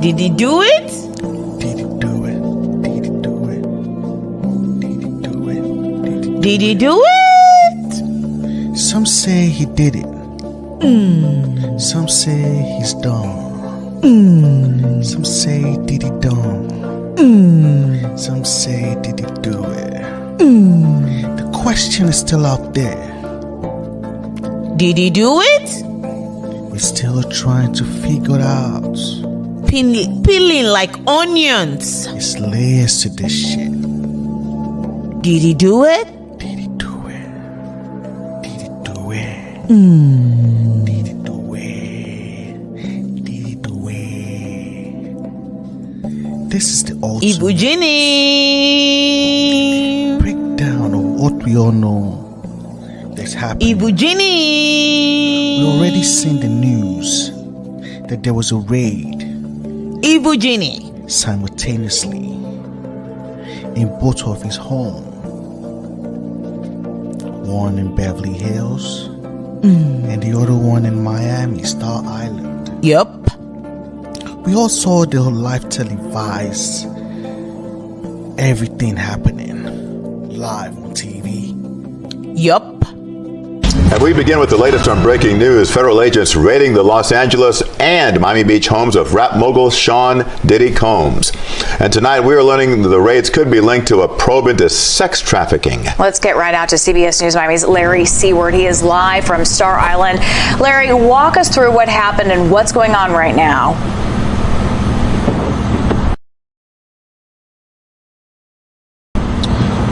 Did he do it? Did he do it? Did he do it? Did he do it? Did he do it? Some say he did it. Some say he's dumb. Some say did he dumb. Some say did he do it. The question is still out there. Did he do it? We're still trying to figure it out. Peeling like onions. There's layers to this shit. Did he do it? Did he do it? Did he do it? Did he do it? Did he do it? This is the ultimate Ibujini. breakdown of what we all know that's happening. Ibujini. We already seen the news that there was a raid Ibujini. simultaneously in both of his homes. One in Beverly Hills and the other one in Miami, Star Island. Yup. We all saw the live televised everything happening live on TV. Yup. And we begin with the latest on breaking news. Federal agents raiding the Los Angeles and Miami Beach homes of rap mogul Sean Diddy Combs. And tonight we are learning that the raids could be linked to a probe into sex trafficking. Let's get right out to CBS News Miami's Larry Seward. He is live from Star Island. Larry, walk us through what happened and what's going on right now.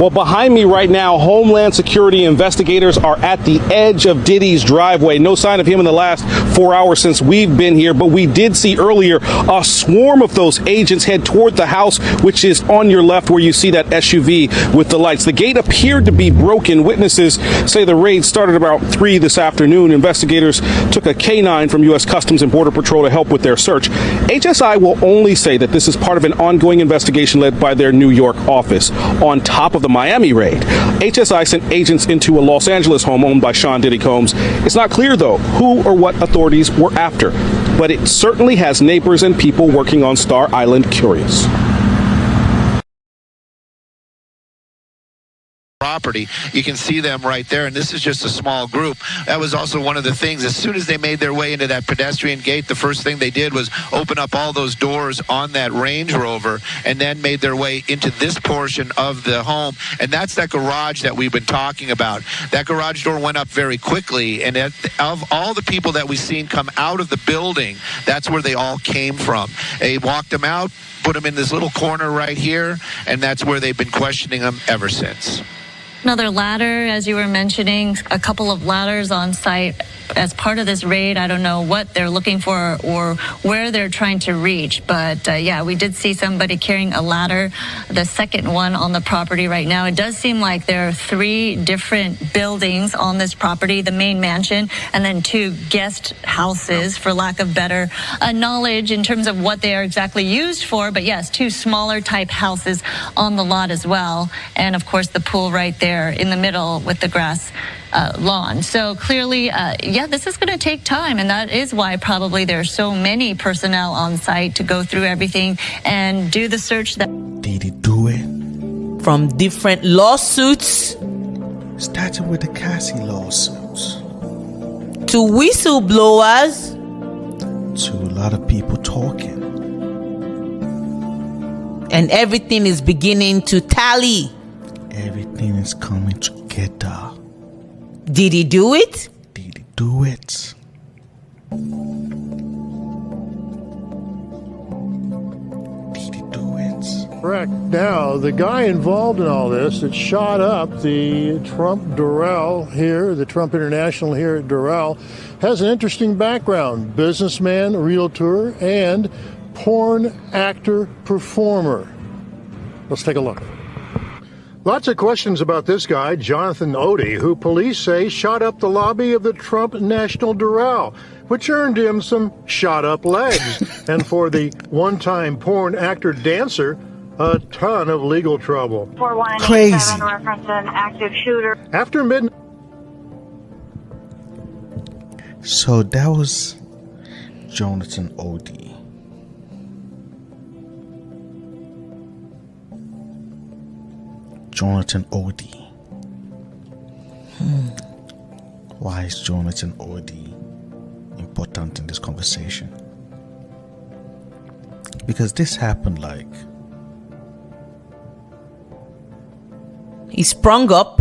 Well, behind me right now, Homeland Security investigators are at the edge of Diddy's driveway. No sign of him in the last 4 hours since we've been here, but we did see earlier a swarm of those agents head toward the house, which is on your left where you see that SUV with the lights. The gate appeared to be broken. Witnesses say the raid started about 3 this afternoon. Investigators took a K-9 from U.S. Customs and Border Patrol to help with their search. HSI will only say that this is part of an ongoing investigation led by their New York office. On top of the Miami raid, HSI sent agents into a Los Angeles home owned by Sean Diddy Combs. It's not clear, though, who or what authorities were after, but it certainly has neighbors and people working on Star Island curious. Property. You can see them right there, and this is just a small group. That was also one of the things. As soon as they made their way into that pedestrian gate, the first thing they did was open up all those doors on that Range Rover and then made their way into this portion of the home, and that's that garage that we've been talking about. That garage door went up very quickly, and of all the people that we've seen come out of the building, that's where they all came from. They walked them out, put them in this little corner right here, and that's where they've been questioning them ever since. Another ladder, as you were mentioning, a couple of ladders on site as part of this raid. I don't know what they're looking for or where they're trying to reach, but yeah, we did see somebody carrying a ladder, the second one on the property right now. It does seem like there are 3 different buildings on this property, the main mansion, and then 2 guest houses, for lack of better knowledge in terms of what they are exactly used for. But yes, 2 smaller type houses on the lot as well. And of course, the pool right there in the middle with the grass lawn. So clearly, yeah, this is going to take time, and that is why probably there are so many personnel on site to go through everything and do the search. That Did he do it? From different lawsuits Starting with the Cassie lawsuits to whistleblowers to a lot of people talking. And everything is beginning to tally. Everything is coming together. Did he do it? Did he do it? Did he do it? Correct. Now, the guy involved in all this that shot up the Trump Doral here, the Trump International here at Doral, has an interesting background. Businessman, realtor, and porn actor performer. Let's take a look. Lots of questions about this guy, Jonathan Odie, who police say shot up the lobby of the Trump National Doral, which earned him some shot-up legs. And for the one-time porn actor-dancer, a ton of legal trouble. Crazy. Reference an active shooter. After midnight. So that was Jonathan Odie? Jonathan Odie. Why is Jonathan Odie important in this conversation? Because this happened like... He sprung up.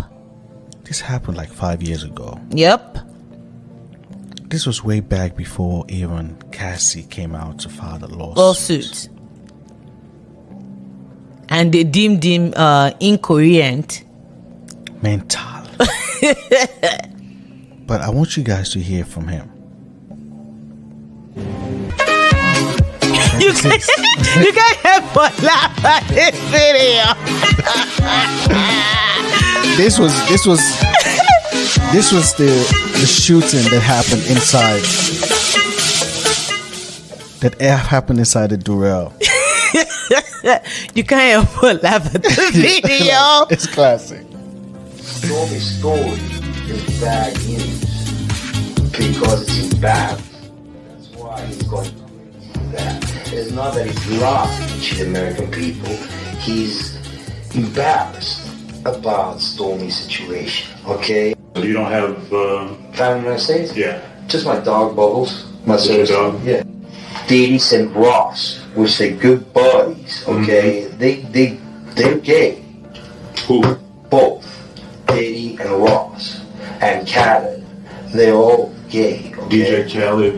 This happened like 5 years ago. Yep. This was way back before even Cassie came out to file the lawsuit. And they deemed him incoherent. Mental. But I want you guys to hear from him. You can't help but laugh at this video. This was the shooting that happened inside. That happened inside the Durrell. You can't help but laugh at the video. It's classic. Stormy's story is bad news because it's embarrassing. That's why he's going to do that. It's not that he's laughing to the American people. He's embarrassed about Stormy's situation, okay? So you don't have... Family in the United States? Yeah. Just my dog, Bubbles. My Just your dog? Yeah. Diddy and Ross, which they're good buddies, okay? Mm-hmm. They're gay. Who? Both. Diddy and Ross. And Khaled. They're all gay, okay? DJ Khaled,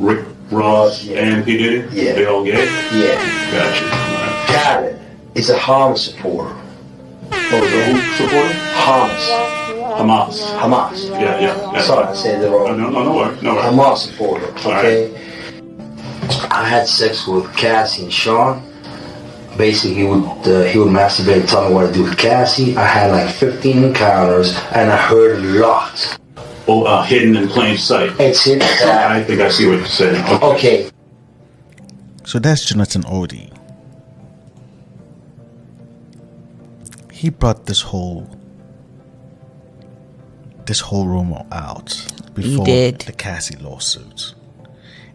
Rick Ross, yeah. and P. Diddy? Yeah. They all gay? Yeah. Gotcha. Khaled is a Hamas supporter. Oh, so who supporter? Hamas. Yeah. Sorry, I said it wrong. No worries. Hamas supporter, okay? Right. I had sex with Cassie and Sean. Basically, he would masturbate and tell me what to do with Cassie. I had like 15 encounters, and I heard a lot. Oh, hidden in plain sight. It's hidden. I think I see what you're saying. Okay. So that's Jonathan Odie. He brought this whole rumor out before the Cassie lawsuit.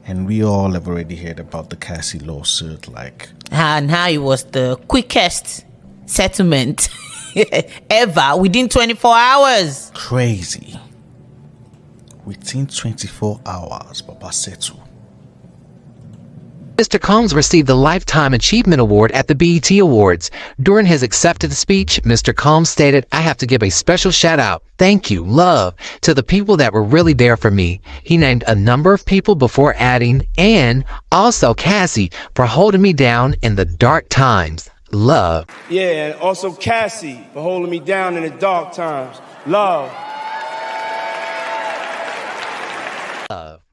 And we all have already heard about the Cassie lawsuit, like... And how it was the quickest settlement ever within 24 hours. Crazy. Within 24 hours, Baba settled. Mr. Combs received the Lifetime Achievement Award at the BET Awards. During his acceptance speech, Mr. Combs stated, "I have to give a special shout out, thank you, love, to the people that were really there for me." He named a number of people before adding, and also Cassie for holding me down in the dark times. Love. Yeah, and also Cassie for holding me down in the dark times. Love.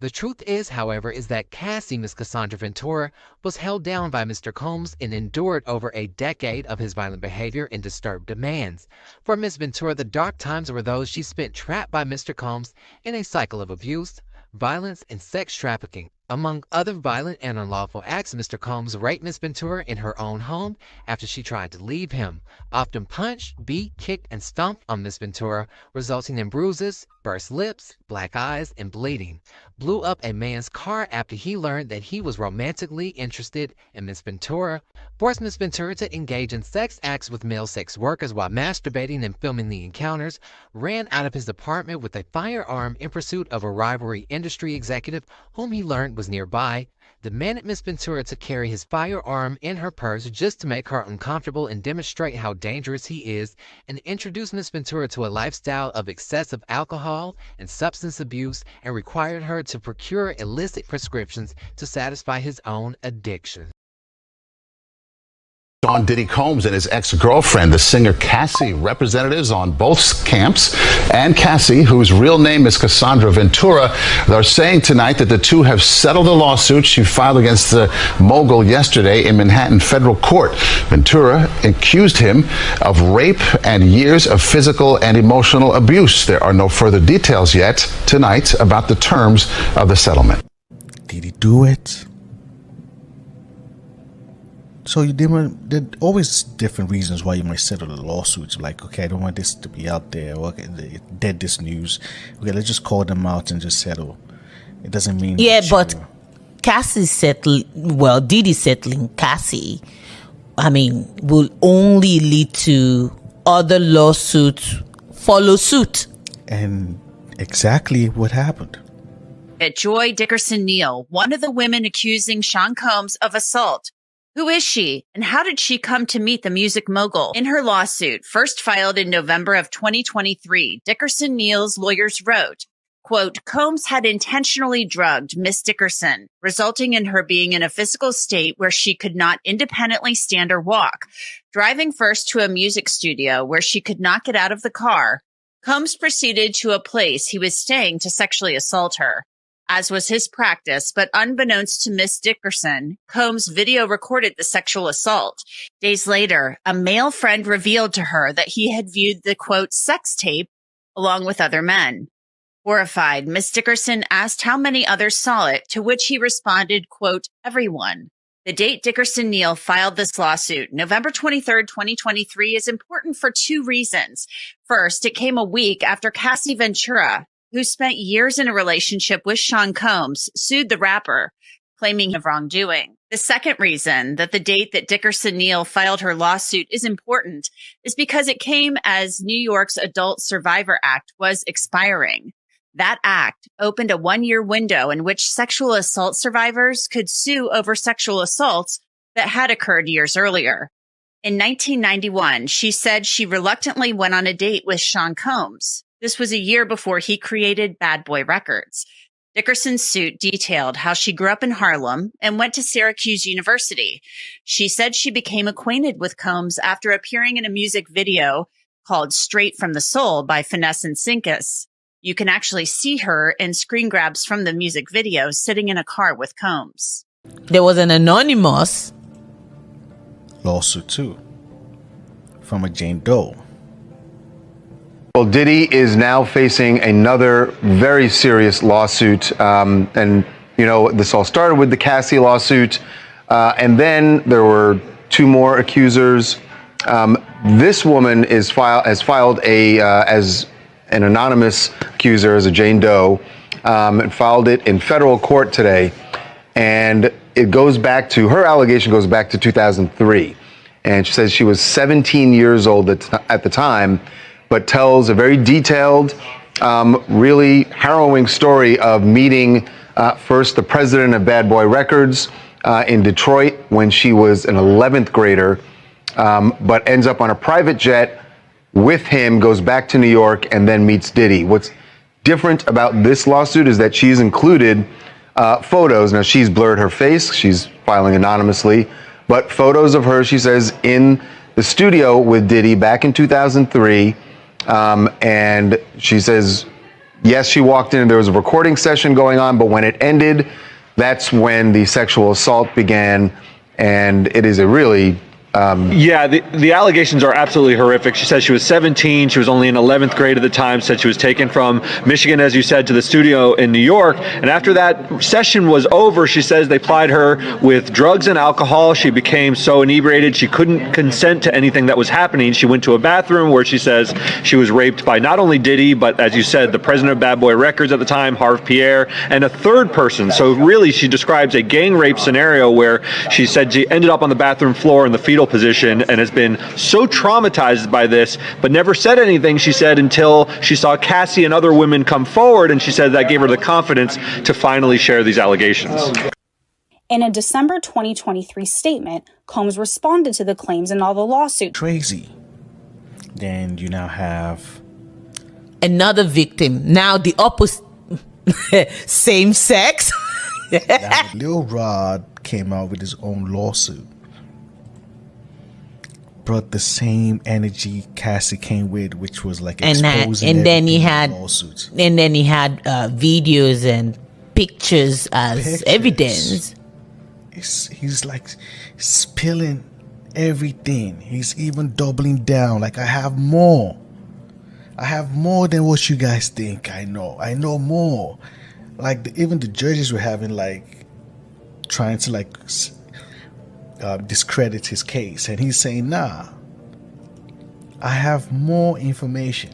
The truth is, however, is that Cassie, Miss Cassandra Ventura, was held down by Mr. Combs and endured over a decade of his violent behavior and disturbed demands. For Miss Ventura, the dark times were those she spent trapped by Mr. Combs in a cycle of abuse, violence, and sex trafficking. Among other violent and unlawful acts, Mr. Combs raped Miss Ventura in her own home after she tried to leave him, often punched, beat, kicked, and stomped on Miss Ventura, resulting in bruises, burst lips, black eyes, and bleeding. Blew up a man's car after he learned that he was romantically interested in Miss Ventura, forced Miss Ventura to engage in sex acts with male sex workers while masturbating and filming the encounters, ran out of his apartment with a firearm in pursuit of a rivalry industry executive whom he learned was nearby, demanded Miss Ventura to carry his firearm in her purse just to make her uncomfortable and demonstrate how dangerous he is, and introduced Miss Ventura to a lifestyle of excessive alcohol and substance abuse, and required her to procure illicit prescriptions to satisfy his own addiction. Sean Diddy Combs and his ex-girlfriend, the singer Cassie, representatives on both camps, and Cassie, whose real name is Cassandra Ventura, are saying tonight that the two have settled a lawsuit she filed against the mogul yesterday in Manhattan federal court. Ventura accused him of rape and years of physical and emotional abuse. There are no further details yet tonight about the terms of the settlement. Did he do it? So there are always different reasons why you might settle the lawsuits. Like, okay, I don't want this to be out there. Okay, dead this news. Okay, let's just call them out and just settle. It doesn't mean... Yeah, but Diddy settling Cassie, I mean, will only lead to other lawsuits follow suit. And exactly what happened. At Joy Dickerson-Neal, one of the women accusing Sean Combs of assault. Who is she, and how did she come to meet the music mogul? In her lawsuit, first filed in November of 2023, Dickerson-Neal's lawyers wrote, quote, Combs had intentionally drugged Miss Dickerson, resulting in her being in a physical state where she could not independently stand or walk. Driving first to a music studio where she could not get out of the car, Combs proceeded to a place he was staying to sexually assault her. As was his practice, but unbeknownst to Miss Dickerson, Combs video recorded the sexual assault. Days later, a male friend revealed to her that he had viewed the, quote, sex tape along with other men. Horrified, Miss Dickerson asked how many others saw it, to which he responded, quote, everyone. The date Dickerson-Neal filed this lawsuit, November 23rd, 2023, is important for two reasons. First, it came a week after Cassie Ventura, who spent years in a relationship with Sean Combs, sued the rapper, claiming of wrongdoing. The second reason that the date that Dickerson-Neal filed her lawsuit is important is because it came as New York's Adult Survivor Act was expiring. That act opened a one-year window in which sexual assault survivors could sue over sexual assaults that had occurred years earlier. In 1991, she said she reluctantly went on a date with Sean Combs. This was a year before he created Bad Boy Records. Dickerson's suit detailed how she grew up in Harlem and went to Syracuse University. She said she became acquainted with Combs after appearing in a music video called Straight from the Soul by Finesse and Sinkus. You can actually see her in screen grabs from the music video sitting in a car with Combs. There was an anonymous lawsuit too from a Jane Doe. Well, Diddy is now facing another very serious lawsuit. And, you know, this all started with the Cassie lawsuit. And then there were two more accusers. This woman has filed as an anonymous accuser, as a Jane Doe, and filed it in federal court today. And it goes back to, her allegation goes back to 2003. And she says she was 17 years old at the time, but tells a very detailed, really harrowing story of meeting first the president of Bad Boy Records in Detroit when she was an 11th grader, but ends up on a private jet with him, goes back to New York, and then meets Diddy. What's different about this lawsuit is that she's included photos. Now, she's blurred her face. She's filing anonymously, but photos of her, she says, in the studio with Diddy back in 2003. And she says, yes, she walked in and there was a recording session going on, but when it ended, that's when the sexual assault began. And it is a really the allegations are absolutely horrific. She says she was 17. She was only in 11th grade at the time. Said she was taken from Michigan, as you said, to the studio in New York. And after that session was over, she says they plied her with drugs and alcohol. She became so inebriated she couldn't consent to anything that was happening. She went to a bathroom where she says she was raped by not only Diddy, but as you said, the president of Bad Boy Records at the time, Harv Pierre, and a third person. So really, she describes a gang rape scenario where she said she ended up on the bathroom floor in the fetal position and has been so traumatized by this, but never said anything, she said, until she saw Cassie and other women come forward, and she said that gave her the confidence to finally share these allegations. In a December 2023 statement, Combs responded to the claims in all the lawsuits. Crazy. Then you now have another victim. Now the opposite, same sex. Now, Lil Rod came out with his own lawsuit. Brought the same energy Cassie came with, which was like exposing and then he had lawsuits. And then he had videos and pictures as evidence. He's like spilling everything. He's even doubling down. Like, I have more than what you guys think. I know more. Like, even the judges were having like trying to like discredit his case, and he's saying, nah, I have more information.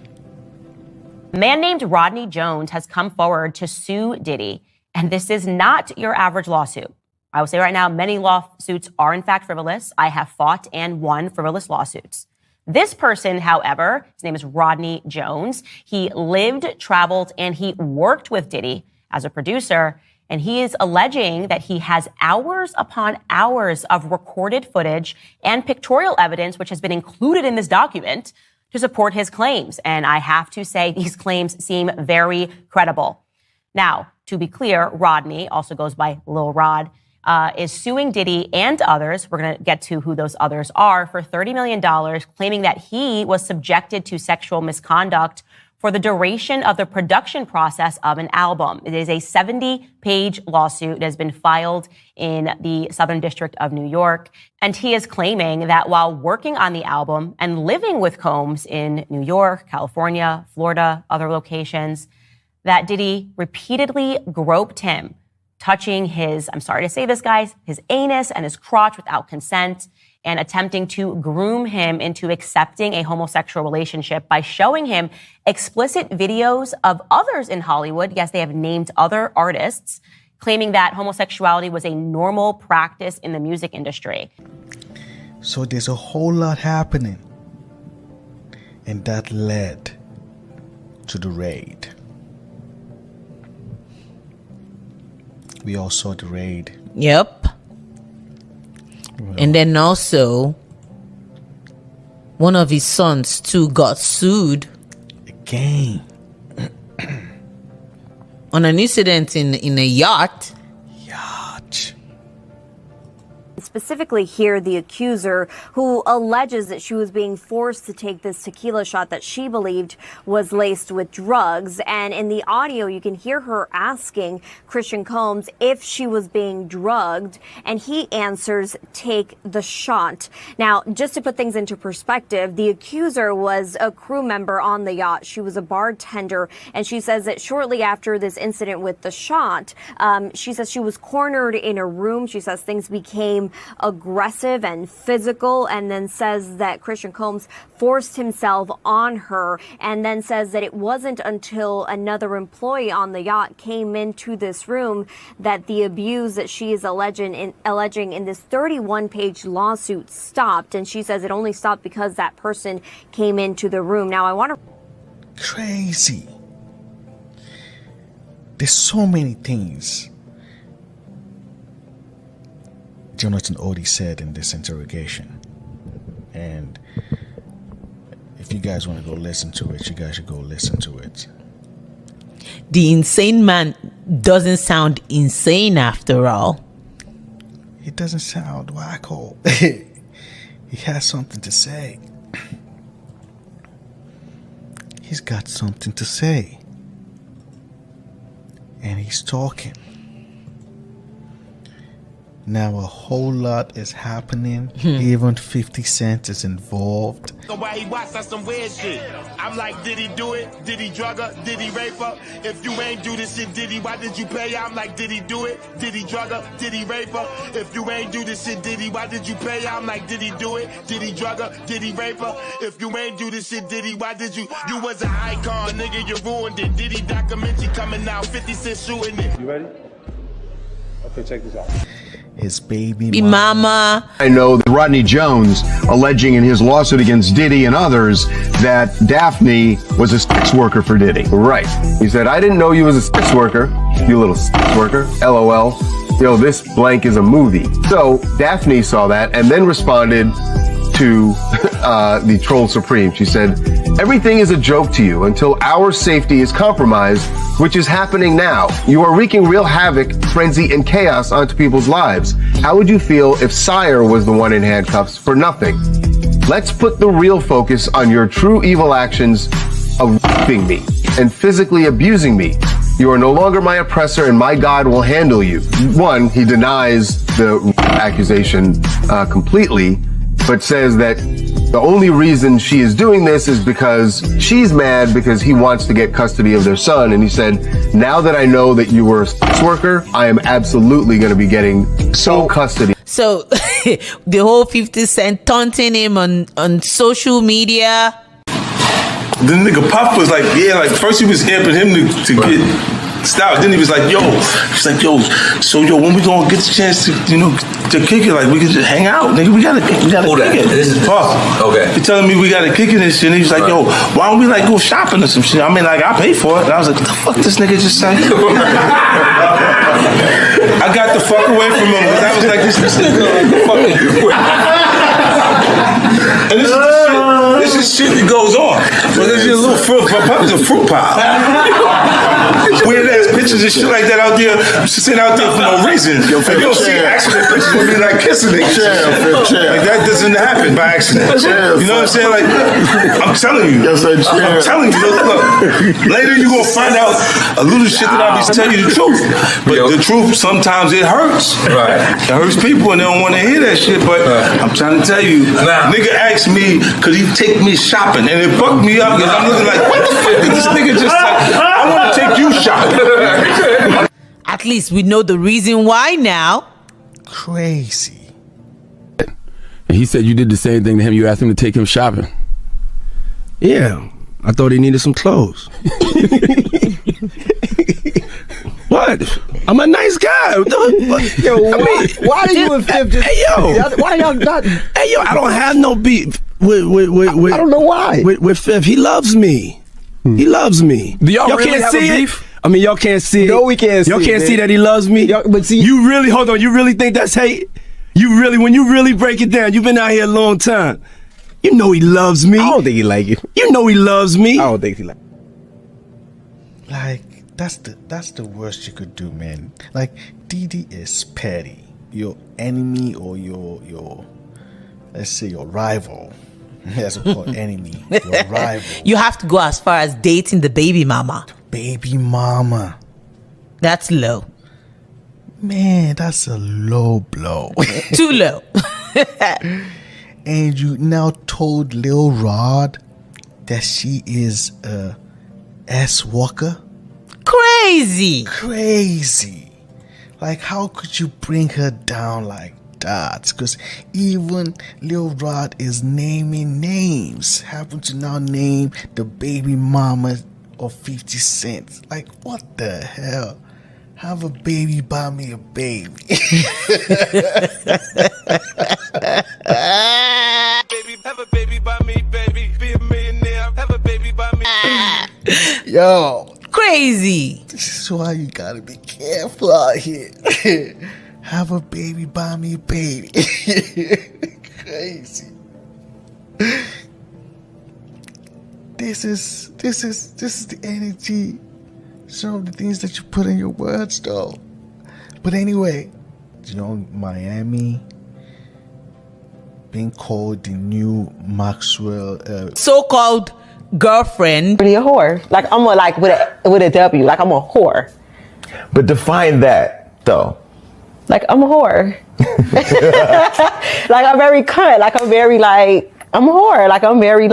A man named Rodney Jones has come forward to sue Diddy And this is not your average lawsuit. I will say right now, many lawsuits are in fact frivolous. I have fought and won frivolous lawsuits. This person, however, his name is Rodney Jones. He lived, traveled, and he worked with Diddy as a producer. And he is alleging that he has hours upon hours of recorded footage and pictorial evidence, which has been included in this document, to support his claims. And I have to say, these claims seem very credible. Now, to be clear, Rodney, also goes by Lil Rod, is suing Diddy and others, we're going to get to who those others are, for $30 million, claiming that he was subjected to sexual misconduct for the duration of the production process of an album. It is a 70-page lawsuit. It has been filed in the Southern District of New York. And he is claiming that while working on the album and living with Combs in New York, California, Florida, other locations, that Diddy repeatedly groped him, touching his, I'm sorry to say this, guys, his anus and his crotch without consent, and attempting to groom him into accepting a homosexual relationship by showing him explicit videos of others in Hollywood. Yes, they have named other artists, claiming that homosexuality was a normal practice in the music industry. So there's a whole lot happening. And that led to the raid. We all saw the raid. Yep. And then also, one of his sons too got sued again on an incident in a yacht. Specifically here, the accuser, who alleges that she was being forced to take this tequila shot that she believed was laced with drugs. And in the audio, you can hear her asking Christian Combs if she was being drugged, and he answers, "Take the shot." Now, just to put things into perspective, the accuser was a crew member on the yacht. She was a bartender, and she says that shortly after this incident with the shot, she says she was cornered in a room. She says things became aggressive and physical, and then says that Christian Combs forced himself on her, and then says that it wasn't until another employee on the yacht came into this room that the abuse that she is alleging in this 31-page lawsuit stopped. And she says it only stopped because that person came into the room. Now, I want to... Crazy. There's so many things Jonathan Odie said in this interrogation, and if you guys want to go listen to it, you guys should go listen to it. The insane man doesn't sound insane after all. He doesn't sound wacko. He has something to say. He's got something to say, and he's talking. Now a whole lot is happening. Even 50 Cent is involved. Why he watch that's some weird shit. I'm like, did he do it? Did he drug her? Did he rape her? If you ain't do this shit, Diddy, why did you pay her? I'm like, did he do it? Did he drug her? Did he rape her? If you ain't do this shit, Diddy, why did you pay her? I'm like, did he do it? Did he drug her? Did he rape her? If you ain't do this shit, Diddy, why did you? You was an icon, nigga, you ruined it. Diddy documentary coming out, 50 Cent shooting it. You ready? Okay, check this out. His baby mama. I know that Rodney Jones alleging in his lawsuit against Diddy and others that Daphne was a sex worker for Diddy. Right. He said, I didn't know you was a sex worker, you little sex worker. LOL. Yo, this blank is a movie. So Daphne saw that and then responded to the Troll Supreme. She said, everything is a joke to you until our safety is compromised, which is happening now. You are wreaking real havoc, frenzy, and chaos onto people's lives. How would you feel if Sire was the one in handcuffs for nothing? Let's put the real focus on your true evil actions of raping me and physically abusing me. You are no longer my oppressor, and my God will handle you. One, he denies the accusation completely, but says that the only reason she is doing this is because she's mad because he wants to get custody of their son. And he said, now that I know that you were a sex worker, I am absolutely going to be getting sole custody. So the whole 50 Cent taunting him on social media. The nigga Puff was like, yeah, like first he was amping him to get stop. Then he was like, yo, so when we gonna get the chance to, to kick it, like we could just hang out, nigga, we gotta kick it. This is Pause. Okay. He telling me we gotta kick it and shit, and he was like, yo, why don't we like go shopping or some shit? I mean, like, I pay for it. And I was like, what the fuck this nigga just said? I got the fuck away from him because I was like, this nigga like the fucking. And this is shit that goes on. Well, there's a little fruit pile. Weird ass pictures and shit like that out there, sitting out there for no reason. You don't see accident pictures with me like kissing niggas. Like that doesn't happen by accident. You know what I'm saying? Like, I'm telling you. I'm telling you. Look, later you gonna find out a little shit that I be telling you the truth. But the truth, sometimes it hurts. Right. It hurts people and they don't want to hear that shit. But I'm trying to tell you, nigga asked me, could he take me shopping? And it fucked me up because I'm looking like, what the fuck did this nigga just say? I want to take you shopping. At least we know the reason why now. Crazy. And he said you did the same thing to him. You asked him to take him shopping. Yeah. I thought he needed some clothes. What? I'm a nice guy. Yo, why are you and Fifth just... Hey, yo. Why y'all not... Hey, yo, I don't have no beef with I don't know why. With Fifth. He loves me. He loves me. Do y'all really have a beef? I mean, y'all can't see it. No, we can't see it. Y'all can't see that he loves me. But see... You really, hold on, you really think that's hate? You really, when you really break it down, you've been out here a long time. You know he loves me. I don't think he like you. You know he loves me. I don't think he like you. Like, that's the worst you could do, man. Like, Diddy is petty. Your enemy or your let's say your rival. That's called enemy. Your rival. You have to go as far as dating the baby mama. Baby mama. That's low. Man, that's a low blow. Too low. And you now told Lil Rod that she is a S-walker? Crazy. Like, how could you bring her down like that? Because even Lil Rod is naming names. Happen to now name the baby mama of 50 Cent. Like, what the hell? Have a baby, buy me a baby. Have a baby by me, baby. Be a millionaire. Have a baby by me. Yo. Crazy. This is why you gotta be careful out here. Have a baby, buy me a baby. Crazy. This is the energy. Some of the things that you put in your words, though. But anyway, Miami being called the new Maxwell, so-called girlfriend. Really a whore. Like, I'm with a W. Like, I'm a whore. But define that, though. Like, I'm a whore. Like, I'm very cunt. Like, I'm very I'm a whore. Like, I'm very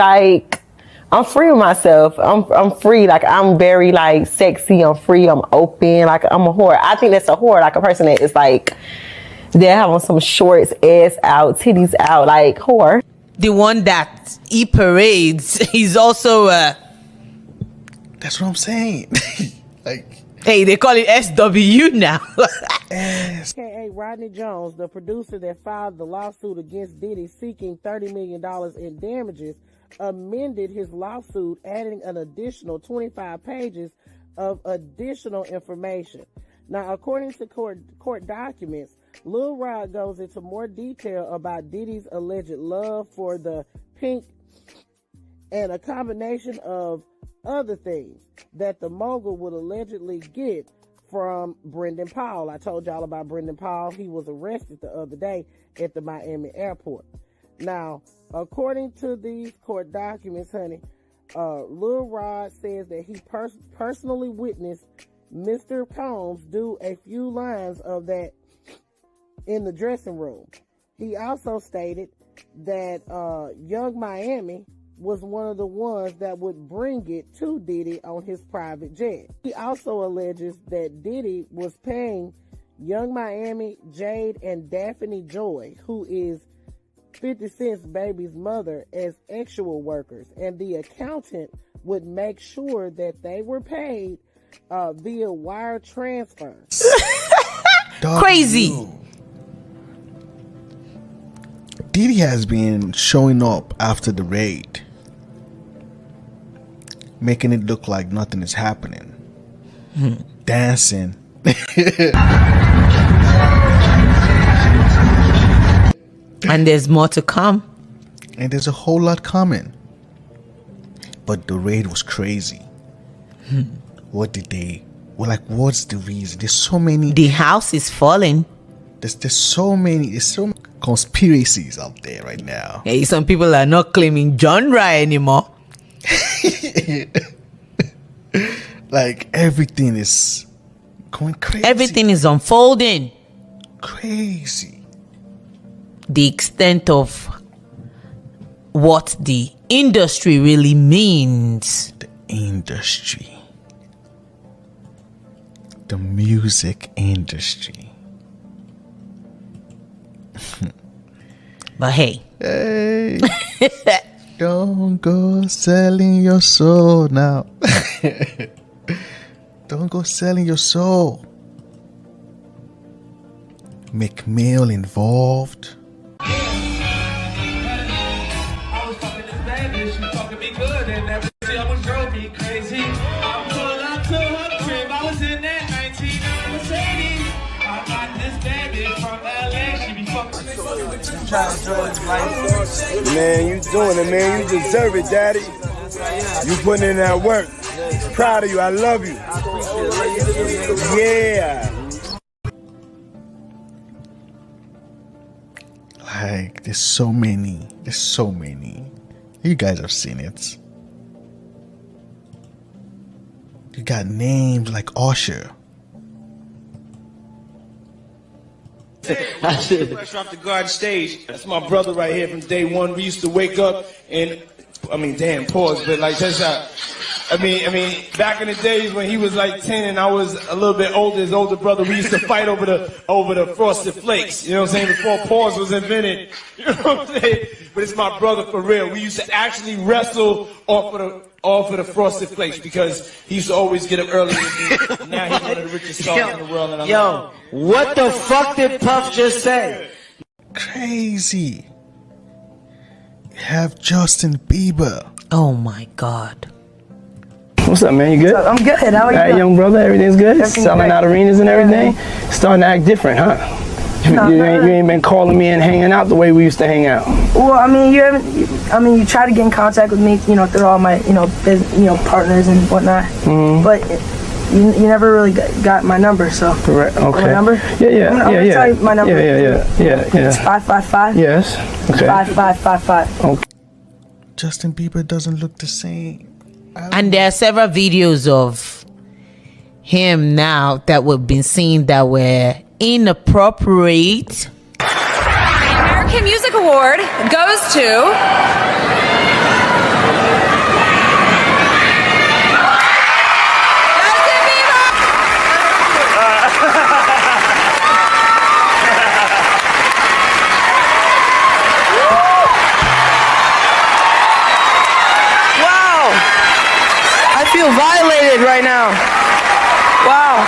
I'm free with myself. I'm free. Like, I'm very sexy. I'm free. I'm open. Like, I'm a whore. I think that's a whore. Like, a person that is they're having some shorts, ass out, titties out, like whore. The one that he parades, he's also that's what I'm saying. Hey, they call it SW now. AKA Rodney Jones, the producer that filed the lawsuit against Diddy seeking $30 million in damages, amended his lawsuit, adding an additional 25 pages of additional information. Now, according to court documents, Lil Rod goes into more detail about Diddy's alleged love for the pink and a combination of other things that the mogul would allegedly get from Brendan Paul. I told y'all about Brendan Paul. He was arrested the other day at the Miami airport. Now, according to these court documents, honey, Lil Rod says that he personally witnessed Mr. Combs do a few lines of that in the dressing room. He also stated that Young Miami was one of the ones that would bring it to Diddy on his private jet. He also alleges that Diddy was paying Young Miami, Jade, and Daphne Joy, who is 50 Cent's baby's mother, as actual workers, and the accountant would make sure that they were paid via wire transfer. Crazy. Diddy has been showing up after the raid, making it look like nothing is happening. Dancing. And there's more to come. And there's a whole lot coming. But the raid was crazy. What did they... Well, like, what's the reason? There's so many... The house is falling. There's so many conspiracies out there right now. Hey, some people are not claiming genre anymore. Like, everything is going crazy. Everything is unfolding. Crazy. The extent of what the industry really means. The industry. The music industry. But hey. Don't go selling your soul now. Don't go selling your soul. McMill involved. I was fucking this baby, she fucking me good, and every time was drove me crazy. I pulled up to her crib, I was in that 19 Mercedes. I got this baby from LA, she be fucking me good. Trying to enjoy his life. Man, you doing it, man. You deserve it, daddy. You putting in that work. Proud of you. I love you. Yeah. Like, there's so many. You guys have seen it. You got names like Usher. Fresh off the garden stage. That's my brother right here from day one. We used to wake up and, damn, pause, but like that's how. Back in the days when he was like 10 and I was a little bit older, his older brother, we used to fight over the Frosted Flakes. You know what I'm saying? Before pause was invented. You know what I'm saying? But it's my brother for real. We used to actually wrestle off of the Frosted Flakes because he used to always get up early with me. Now he's one of the richest stars in the world. And What the fuck did Puff just say? Crazy. You have Justin Bieber. Oh my God. What's up, man? You good? I'm good. How are you? All right, young brother, everything's good? Everything's Selling great. out arenas and everything? Starting to act different, huh? You ain't been calling me and hanging out the way we used to hang out. Well, you try to get in contact with me, through all my, partners and whatnot. Mm-hmm. But you never really got my number, so. Correct. Okay. My number? Yeah. I'm gonna tell you my number. Yeah. It's 555. Yes. Okay. 5555. Okay. Justin Bieber doesn't look the same. And there are several videos of him now that we've been seeing that were inappropriate. The American Music Award goes to Justin Bieber. Wow. I feel violated right now. Wow.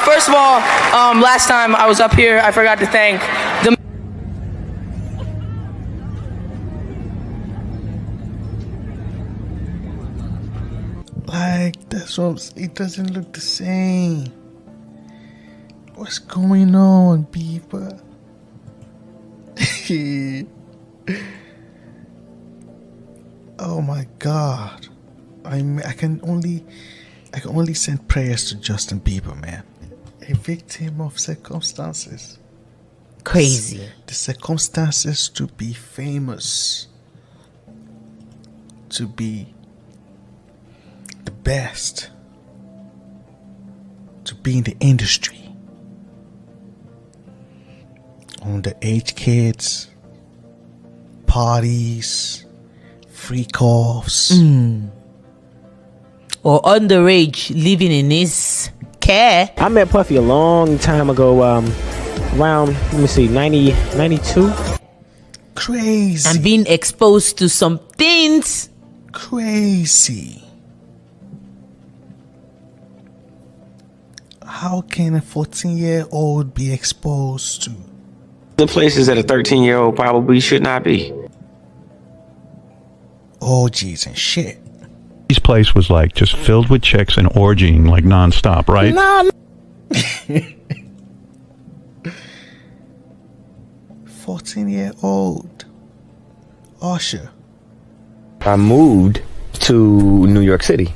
First of all, last time I was up here, I forgot to thank the... Like, that's what it doesn't look the same. What's going on, Bieber? Oh my God. I can only send prayers to Justin Bieber, man. A victim of circumstances. Crazy. The circumstances to be famous, to be the best, to be in the industry. Underage kids, parties, freak-offs. Or underage living in his care. I met Puffy a long time ago, around, 92. Crazy. And being exposed to some things. Crazy. How can a 14-year-old be exposed to? The places that a 13-year-old probably should not be. Orgies and shit. His place was like just filled with chicks and orgying like nonstop, right? Nah. 14-year-old Usher. I moved to New York City,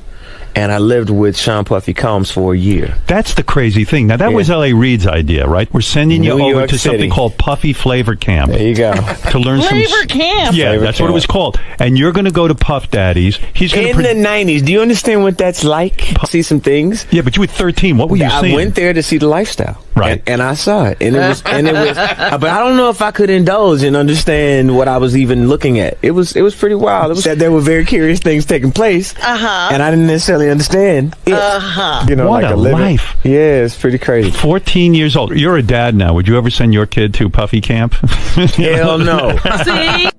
and I lived with Sean Puffy Combs for a year. That's the crazy thing. Now, that was L.A. Reid's idea, right? We're sending you New over York to City. something called Puffy Flavor Camp. There you go. To learn Flavor Camp? Yeah, Flavor that's what it Camp. was called. And you're going to go to Puff Daddy's. He's going In to the 90s, do you understand what that's like? See some things? Yeah, but you were 13. What were you I seeing? went there to see the lifestyle. Right. And I saw it. And it was, but I don't know if I could indulge and understand what I was even looking at. It was pretty wild. It was said there were very curious things taking place. And I didn't necessarily understand it. You know, What like a living. life. Yeah, it's pretty crazy. 14 years old. You're a dad now. Would you ever send your kid to Puffy Camp? Hell no. See?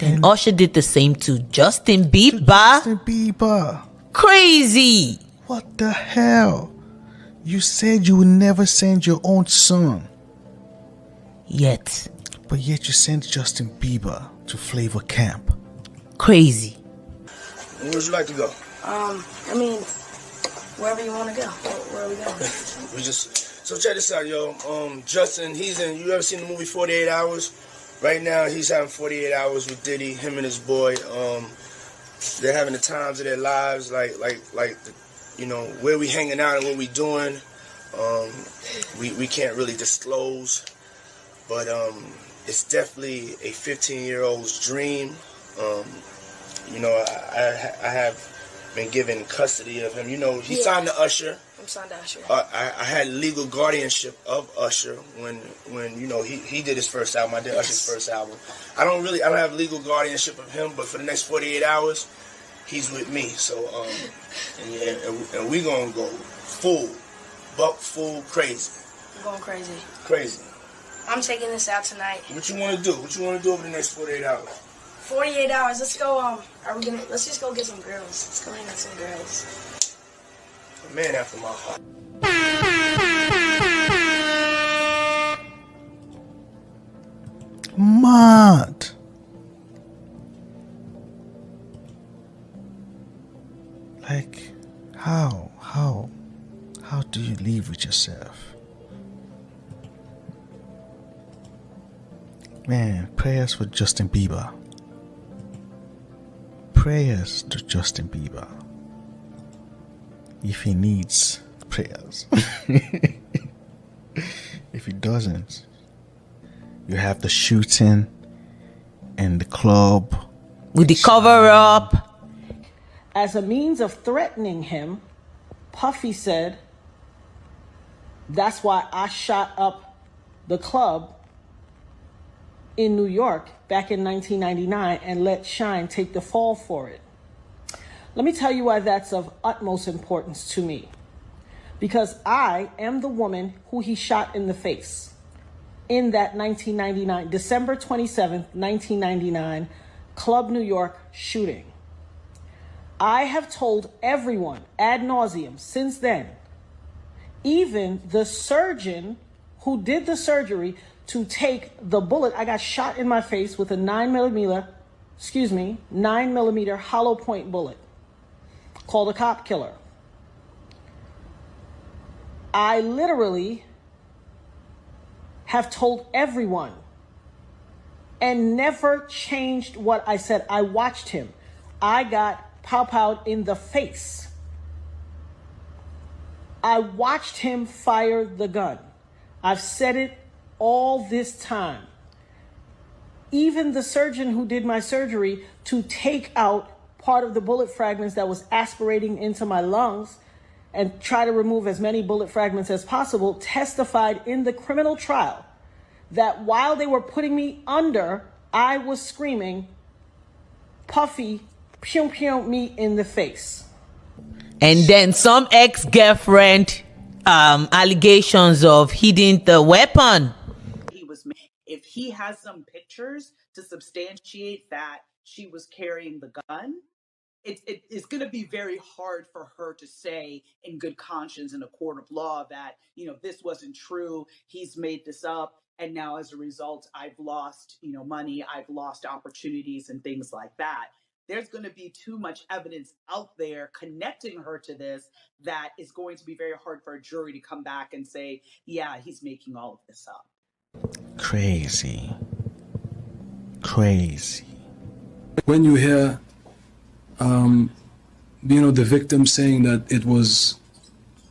And Usher did the same to Justin Bieber. Justin Bieber. Crazy. What the hell? You said you would never send your own son. Yet. But yet you sent Justin Bieber to Flavor Camp. Crazy. Where would you like to go? I mean, wherever you want to go. Where are we going? So check this out, yo. Justin, you ever seen the movie 48 Hours? Right now, he's having 48 hours with Diddy, him and his boy. They're having the times of their lives, like you know, where we hanging out and what we doing. We can't really disclose, but it's definitely a 15-year-old's dream. You know, I have been given custody of him. You know, he signed to Usher. I'm signed to Usher. I had legal guardianship of Usher when you know he did his first album. I did Usher's first album. I don't have legal guardianship of him, but for the next 48 hours, he's with me. So and we gonna go full crazy. I'm going crazy. Crazy. I'm taking this out tonight. What you want to do? What you want to do over the next 48 hours? 48 hours. Let's go. Let's just go get some girls. Let's go hang out with some girls. A man after my heart. Mad. Like, how do you live with yourself? Man, prayers for Justin Bieber. Prayers to Justin Bieber. If he needs prayers. If he doesn't, you have the shooting and the club. With the cover up. As a means of threatening him, Puffy said, that's why I shot up the club in New York back in 1999 and let Shine take the fall for it. Let me tell you why that's of utmost importance to me. Because I am the woman who he shot in the face in that 1999, December 27th, 1999, Club New York shooting. I have told everyone ad nauseum since then, even the surgeon who did the surgery to take the bullet. I got shot in my face with a 9mm hollow point bullet called a cop killer. I literally have told everyone and never changed what I said. I watched him. I got pow-powed in the face. I watched him fire the gun. I've said it all this time. Even the surgeon who did my surgery to take out part of the bullet fragments that was aspirating into my lungs and try to remove as many bullet fragments as possible, testified in the criminal trial that while they were putting me under, I was screaming, Puffy, pew pew me in the face. And then some ex-girlfriend allegations of hiding the weapon. If he has some pictures to substantiate that she was carrying the gun, it's going to be very hard for her to say in good conscience in a court of law that, this wasn't true. He's made this up. And now as a result, I've lost, money. I've lost opportunities and things like that. There's going to be too much evidence out there connecting her to this that is going to be very hard for a jury to come back and say, yeah, he's making all of this up. Crazy. When you hear, the victim saying that it was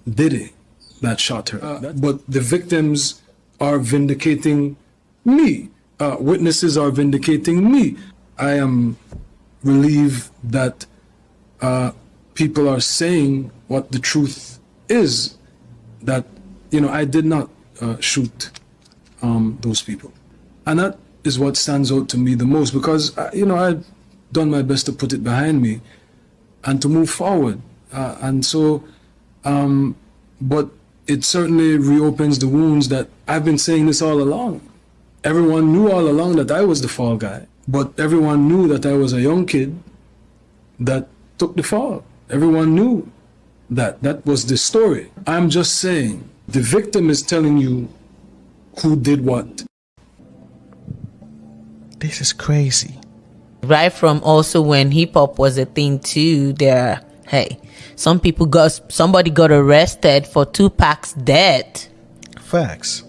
Diddy that shot her, but the victims are vindicating me. Witnesses are vindicating me. I am relieved that people are saying what the truth is, that, I did not shoot those people. And that is what stands out to me the most, because, I've done my best to put it behind me and to move forward. But it certainly reopens the wounds that I've been saying this all along. Everyone knew all along that I was the fall guy, but everyone knew that I was a young kid that took the fall. Everyone knew that. That was the story. I'm just saying, the victim is telling you who did what. This is crazy. Right from also when hip hop was a thing too, somebody got arrested for Tupac's death. Facts.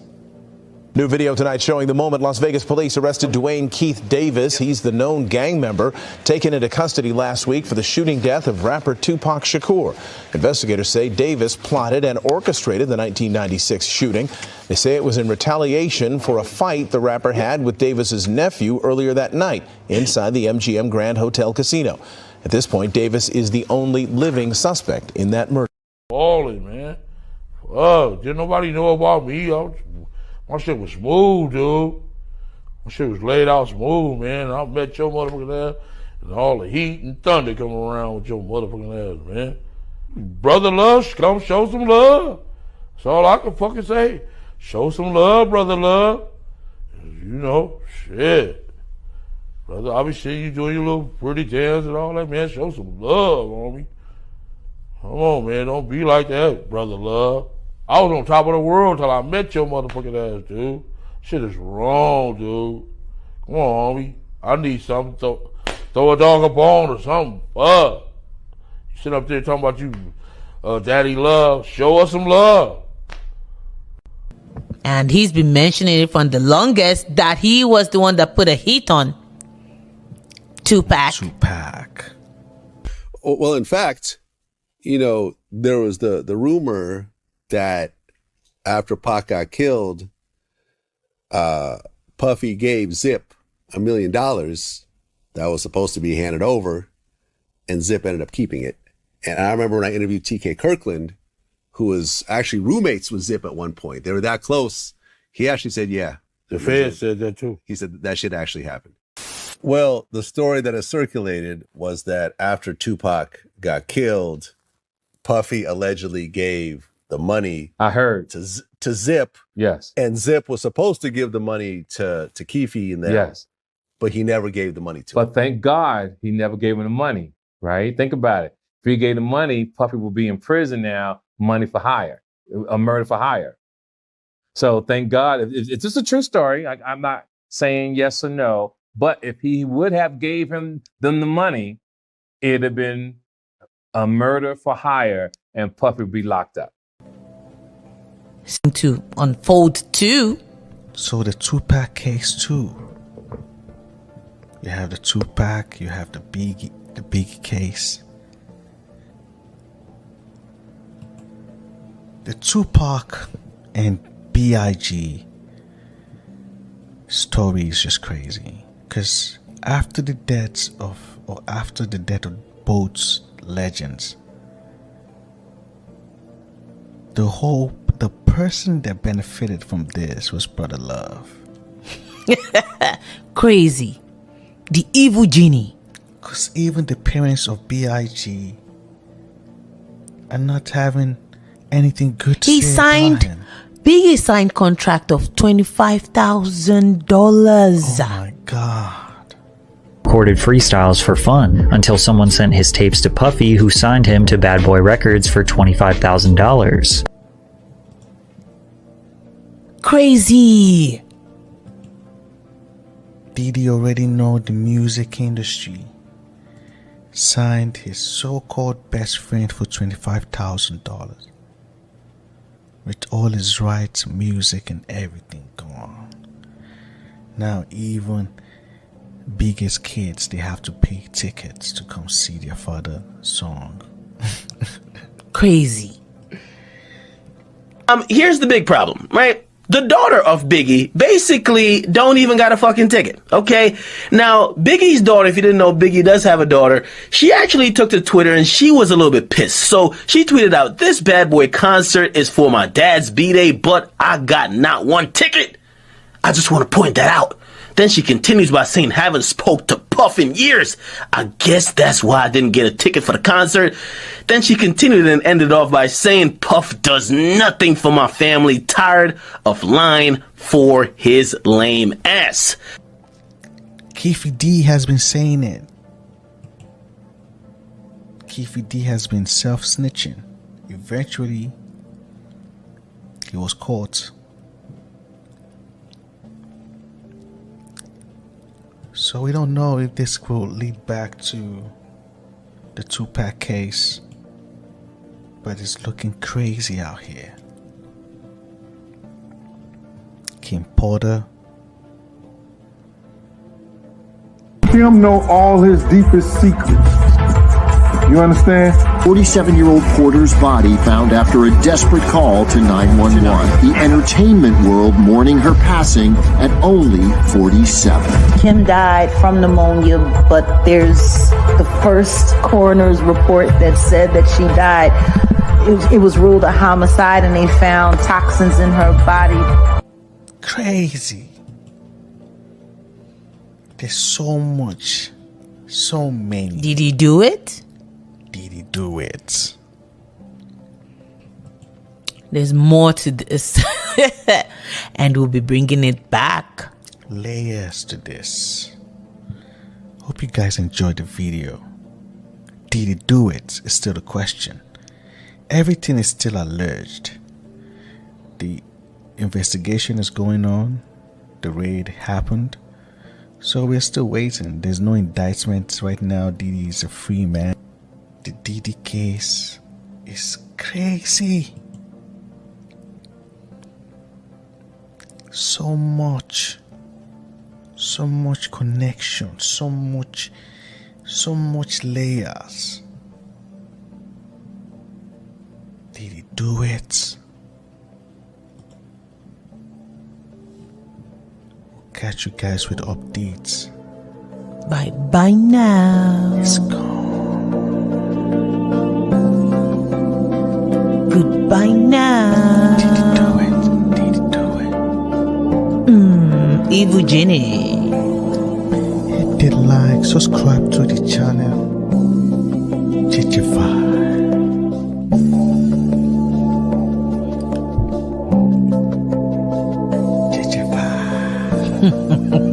New video tonight showing the moment Las Vegas police arrested Dwayne Keith Davis. He's the known gang member taken into custody last week for the shooting death of rapper Tupac Shakur. Investigators say Davis plotted and orchestrated the 1996 shooting. They say it was in retaliation for a fight the rapper had with Davis's nephew earlier that night inside the MGM Grand Hotel Casino. At this point, Davis is the only living suspect in that murder. Balling, man. Oh, didn't nobody know about me? My shit was smooth, dude. My shit was laid out smooth, man. I met your motherfucking ass, and all the heat and thunder coming around with your motherfucking ass, man. Brother love, come show some love. That's all I can fucking say. Show some love, brother love. Shit. Brother, I be seeing you doing your little pretty dance and all that, man. Show some love, homie. Come on, man. Don't be like that, brother love. I was on top of the world till I met your motherfucking ass, dude. Shit is wrong, dude. Come on, homie. I need something. Throw a dog a bone or something. You sit up there talking about you, daddy love. Show us some love. And he's been mentioning it from the longest that he was the one that put a hit on Tupac. Well, in fact, there was the rumor that after Pac got killed, Puffy gave Zip $1 million that was supposed to be handed over, and Zip ended up keeping it. And I remember when I interviewed TK Kirkland, who was actually roommates with Zip at one point. They were that close. He actually said, yeah. The feds said that too. He said that shit actually happened. Well, the story that has circulated was that after Tupac got killed, Puffy allegedly gave the money, I heard, to Zip. Yes. And Zip was supposed to give the money to Keefe and them. Yes. But he never gave the money to him. But thank God he never gave him the money, right? Think about it. If he gave the money, Puffy will be in prison now, money for hire, a murder for hire. So thank God. It's just a true story. I'm not saying yes or no, but if he would have gave them the money, it'd have been a murder for hire and Puffy would be locked up. To unfold too. So the Tupac case too. You have the Tupac, you have the Biggie case. The Tupac and B.I.G. story is just crazy. Because after the death of both legends, the person that benefited from this was Brother Love. Crazy. The evil genie. Because even the parents of B.I.G. are not having anything good to say about him. Biggie signed contract of $25,000. Oh my God. recorded freestyles for fun until someone sent his tapes to Puffy, who signed him to Bad Boy Records for $25,000. Crazy. Diddy already know the music industry. Signed his so-called best friend for $25,000. With all his rights, music and everything gone. Now even biggest kids, they have to pay tickets to come see their father's song. Crazy. Here's the big problem, right? The daughter of Biggie basically don't even got a fucking ticket, okay? Now, Biggie's daughter, if you didn't know, Biggie does have a daughter. She actually took to Twitter and she was a little bit pissed. So she tweeted out, "This Bad Boy concert is for my dad's B-Day, but I got not one ticket. I just want to point that out." Then she continues by saying, "Haven't spoke to Puff in years. I guess that's why I didn't get a ticket for the concert." Then she continued and ended off by saying, "Puff does nothing for my family. Tired of lying for his lame ass." Keefy D has been saying it. Keefy D has been self-snitching. Eventually, he was caught. So we don't know if this will lead back to the Tupac case, but it's looking crazy out here. Kim Porter. Kim know all his deepest secrets. You understand? 47-year-old Porter's body found after a desperate call to 911. The entertainment world mourning her passing at only 47. Kim died from pneumonia, but there's the first coroner's report that said that she died. It was ruled a homicide, and they found toxins in her body. Crazy. There's so much, so many. Did he do it? Did he do it? There's more to this. And we'll be bringing it back. Layers to this. Hope you guys enjoyed the video. Did he do it? Is still the question. Everything is still alleged. The investigation is going on. The raid happened. So we're still waiting. There's no indictment right now. Diddy is a free man. The Diddy case is crazy. So much connection, so much layers. Did he do it? We'll catch you guys with updates. Bye now. Let's go. Goodbye now. Did he do it? Evil Jenny. Hit the like, subscribe to the channel. JEJE Vibe. JEJE Vibe.